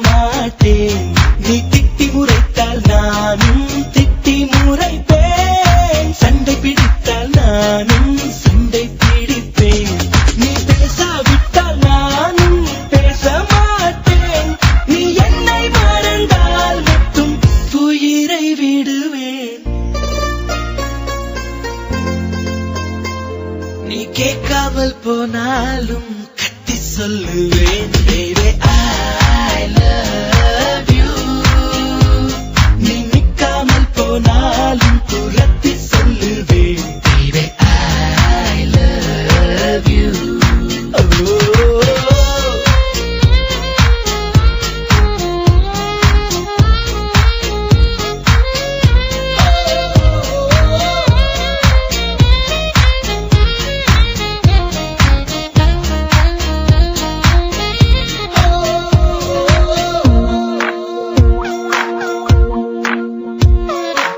மாட்டேன். நீ திட்டி முறைத்தால் நானும் திட்டி முறைப்பேன். சண்டை பிடித்தால் நானும் சண்டை பிடிப்பேன். நீ பேசாவிட்டால் நானும் பேச மாட்டேன். நீ என்னை மறந்தால் மட்டும் உயிரை விடுவேன். நீ கேட்காமல் போனாலும் கத்தி சொல்லுவேன். Baby, I love you. நீ நிக்காமல் போனாலும் துரத்தி சொல்லுவேன். Baby, I love you.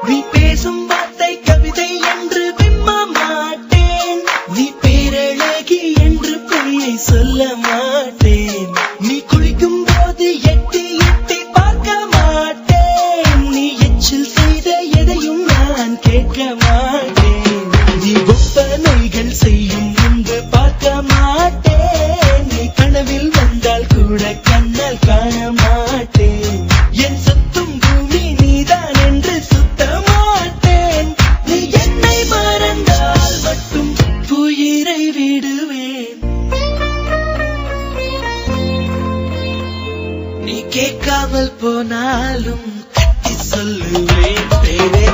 நீ பேசும் வார்த்தை கவிதை என்று விம்ம மாட்டேன். நீ பேரழகி என்று பொய்யை சொல்ல மாட்டேன். நீ குளிக்கும் போது எட்டி எட்டி பார்க்க மாட்டேன். நீ எச்சில் செய்த எதையும் நான் கேட்க மாட்டேன். நீ ஒப்பனைகள் செய்யும் முன்பு பார்க்க மாட்டேன். நீ கனவில் வந்தால் கூட கண்ணால் காண மாட்டேன். என் சுத்தும் பூமி நீதான் என்று சுத்த மாட்டேன். நீ என்னை மறந்தால் மட்டும் உயிரை விடுவேன். நீ கேட்காமல் போனாலும் கத்தி சொல்லுவேன். Baby,